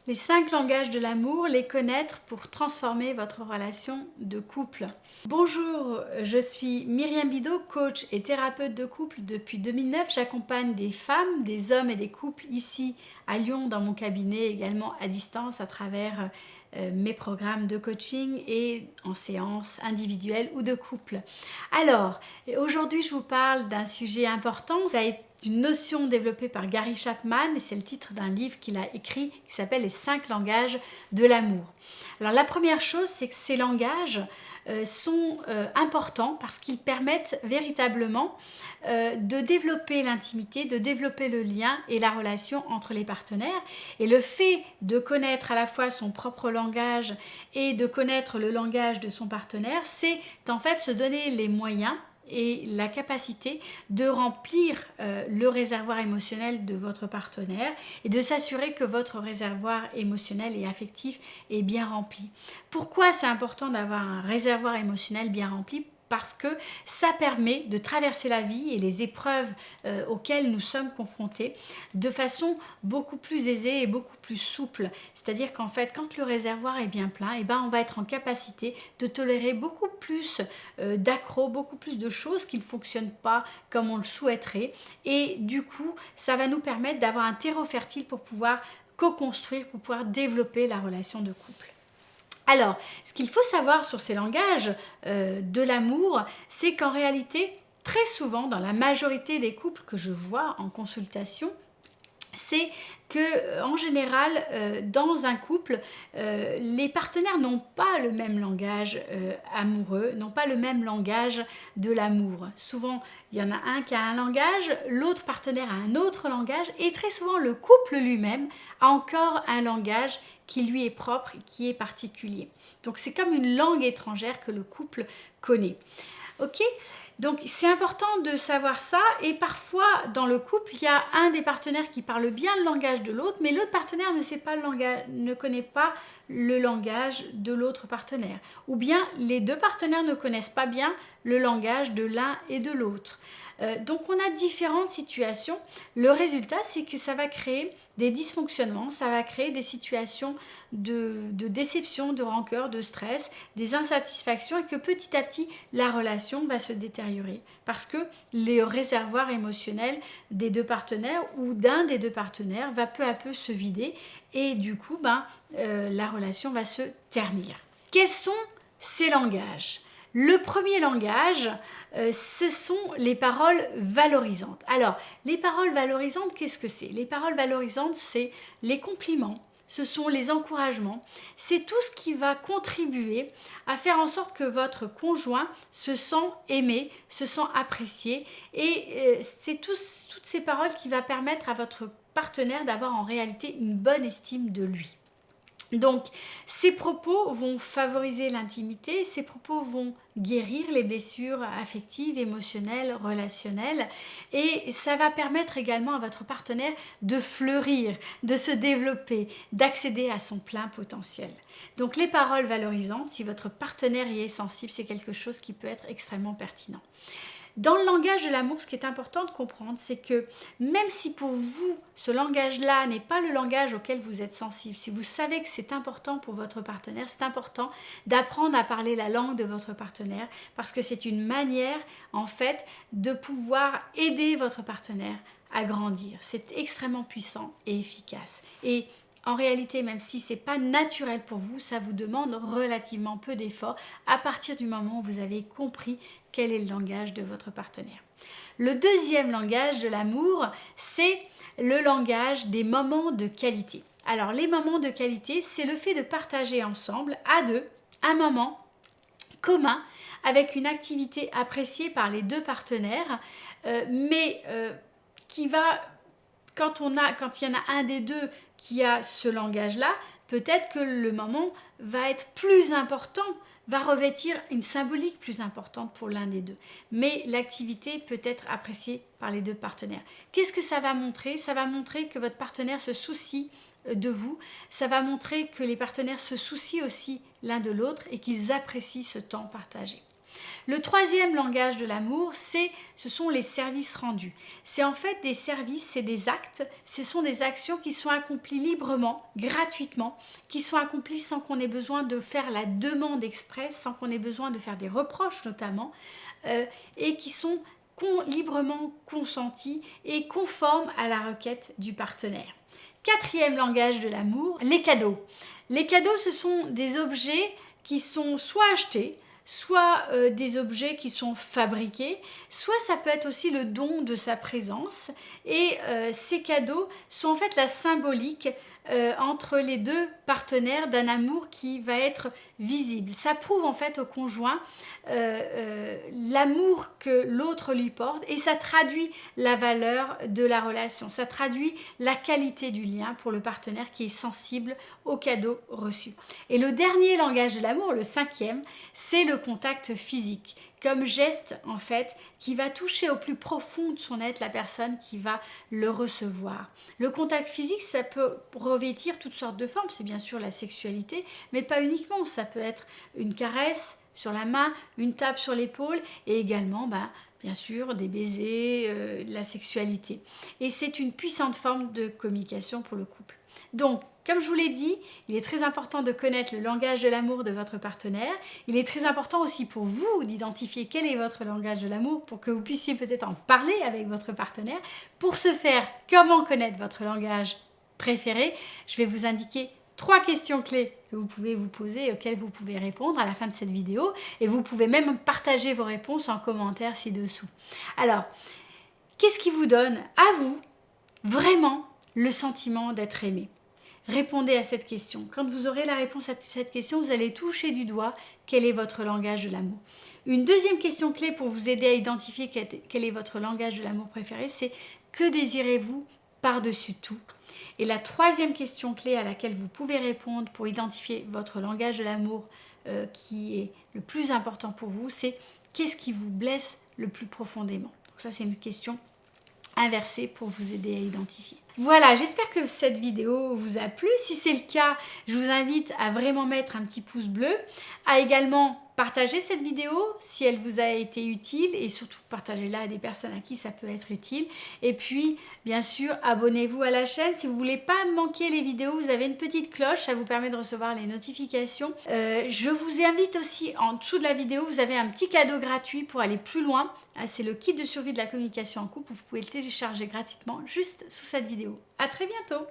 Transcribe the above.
Les 5 langages de l'amour, les connaître pour transformer votre relation de couple. Bonjour, je suis Myriam Bidot, coach et thérapeute de couple depuis 2009. J'accompagne des femmes, des hommes et des couples ici à Lyon dans mon cabinet, également à distance à travers mes programmes de coaching et en séance individuelle ou de couple. Alors, aujourd'hui je vous parle d'un sujet important. Ça a été une notion développée par Gary Chapman et c'est le titre d'un livre qu'il a écrit qui s'appelle Les 5 langages de l'amour. Alors la première chose, c'est que ces langages sont importants parce qu'ils permettent véritablement de développer l'intimité, de développer le lien et la relation entre les partenaires. Et le fait de connaître à la fois son propre langage et de connaître le langage de son partenaire, c'est en fait se donner les moyens et la capacité de remplir le réservoir émotionnel de votre partenaire et de s'assurer que votre réservoir émotionnel et affectif est bien rempli. Pourquoi c'est important d'avoir un réservoir émotionnel bien rempli ? Parce que ça permet de traverser la vie et les épreuves auxquelles nous sommes confrontés de façon beaucoup plus aisée et beaucoup plus souple. C'est-à-dire qu'en fait, quand le réservoir est bien plein, on va être en capacité de tolérer beaucoup plus d'accros, beaucoup plus de choses qui ne fonctionnent pas comme on le souhaiterait. Et du coup, ça va nous permettre d'avoir un terreau fertile pour pouvoir co-construire, pour pouvoir développer la relation de couple. Alors, ce qu'il faut savoir sur ces langages de l'amour, c'est qu'en réalité, très souvent, dans la majorité des couples que je vois en consultation, c'est que en général dans un couple les partenaires n'ont pas le même langage amoureux, n'ont pas le même langage de l'amour. Souvent il y en a un qui a un langage, l'autre partenaire a un autre langage et très souvent le couple lui-même a encore un langage qui lui est propre, qui est particulier. Donc c'est comme une langue étrangère que le couple connaît. Ok ? Donc c'est important de savoir ça et parfois dans le couple il y a un des partenaires qui parle bien le langage de l'autre mais l'autre partenaire ne connaît pas le langage de l'autre partenaire ou bien les deux partenaires ne connaissent pas bien le langage de l'un et de l'autre. Donc on a différentes situations. Le résultat c'est que ça va créer des dysfonctionnements, ça va créer des situations de déception, de rancœur, de stress, des insatisfactions et que petit à petit la relation va se détériorer parce que le réservoir émotionnel des deux partenaires ou d'un des deux partenaires va peu à peu se vider et du coup la relation va se ternir. Quels sont ces langages ? Le premier langage, ce sont les paroles valorisantes. Alors, les paroles valorisantes, qu'est-ce que c'est ? Les paroles valorisantes, c'est les compliments, ce sont les encouragements, c'est tout ce qui va contribuer à faire en sorte que votre conjoint se sent aimé, se sent apprécié et c'est toutes ces paroles qui vont permettre à votre partenaire d'avoir en réalité une bonne estime de lui. Donc, ces propos vont favoriser l'intimité, ces propos vont guérir les blessures affectives, émotionnelles, relationnelles et ça va permettre également à votre partenaire de fleurir, de se développer, d'accéder à son plein potentiel. Donc, les paroles valorisantes, si votre partenaire y est sensible, c'est quelque chose qui peut être extrêmement pertinent. Dans le langage de l'amour, ce qui est important de comprendre, c'est que même si pour vous, ce langage-là n'est pas le langage auquel vous êtes sensible, si vous savez que c'est important pour votre partenaire, c'est important d'apprendre à parler la langue de votre partenaire parce que c'est une manière, en fait, de pouvoir aider votre partenaire à grandir. C'est extrêmement puissant et efficace. Et en réalité, même si ce n'est pas naturel pour vous, ça vous demande relativement peu d'efforts à partir du moment où vous avez compris quel est le langage de votre partenaire. Le deuxième langage de l'amour, c'est le langage des moments de qualité. Alors, les moments de qualité, c'est le fait de partager ensemble, à deux, un moment commun avec une activité appréciée par les deux partenaires, qui va... Quand il y en a un des deux qui a ce langage-là, peut-être que le moment va être plus important, va revêtir une symbolique plus importante pour l'un des deux. Mais l'activité peut être appréciée par les deux partenaires. Qu'est-ce que ça va montrer ? Ça va montrer que votre partenaire se soucie de vous. Ça va montrer que les partenaires se soucient aussi l'un de l'autre et qu'ils apprécient ce temps partagé. Le troisième langage de l'amour, ce sont les services rendus. C'est en fait des services, c'est des actes, ce sont des actions qui sont accomplies librement, gratuitement, qui sont accomplies sans qu'on ait besoin de faire la demande express, sans qu'on ait besoin de faire des reproches notamment, et qui sont librement consentis et conformes à la requête du partenaire. Quatrième langage de l'amour, les cadeaux. Les cadeaux, ce sont des objets qui sont soit achetés, soit des objets qui sont fabriqués, soit ça peut être aussi le don de sa présence. Et ces cadeaux sont en fait la symbolique entre les deux partenaires d'un amour qui va être visible. Ça prouve en fait au conjoint l'amour que l'autre lui porte et ça traduit la valeur de la relation, ça traduit la qualité du lien pour le partenaire qui est sensible aux cadeaux reçus. Et le dernier langage de l'amour, le cinquième, c'est le contact physique, comme geste en fait qui va toucher au plus profond de son être la personne qui va le recevoir. Le contact physique, ça peut revêtir toutes sortes de formes, c'est bien sûr la sexualité, mais pas uniquement, ça peut être une caresse sur la main, une tape sur l'épaule et également bien sûr des baisers, la sexualité. Et c'est une puissante forme de communication pour le couple. Donc, comme je vous l'ai dit, il est très important de connaître le langage de l'amour de votre partenaire. Il est très important aussi pour vous d'identifier quel est votre langage de l'amour pour que vous puissiez peut-être en parler avec votre partenaire. Pour ce faire, comment connaître votre langage préféré? Je vais vous indiquer 3 questions clés que vous pouvez vous poser et auxquelles vous pouvez répondre à la fin de cette vidéo. Et vous pouvez même partager vos réponses en commentaire ci-dessous. Alors, qu'est-ce qui vous donne à vous vraiment le sentiment d'être aimé? Répondez à cette question. Quand vous aurez la réponse à cette question, vous allez toucher du doigt quel est votre langage de l'amour. Une deuxième question clé pour vous aider à identifier quel est votre langage de l'amour préféré, c'est que désirez-vous par-dessus tout? Et la troisième question clé à laquelle vous pouvez répondre pour identifier votre langage de l'amour qui est le plus important pour vous, c'est qu'est-ce qui vous blesse le plus profondément? Donc ça, c'est une question inversée pour vous aider à identifier. Voilà, j'espère que cette vidéo vous a plu. Si c'est le cas, je vous invite à vraiment mettre un petit pouce bleu, à également partager cette vidéo si elle vous a été utile et surtout partagez-la à des personnes à qui ça peut être utile. Et puis, bien sûr, abonnez-vous à la chaîne. Si vous ne voulez pas manquer les vidéos, vous avez une petite cloche, ça vous permet de recevoir les notifications. Je vous invite aussi, en dessous de la vidéo, vous avez un petit cadeau gratuit pour aller plus loin. C'est le kit de survie de la communication en couple. Vous pouvez le télécharger gratuitement juste sous cette vidéo. À très bientôt!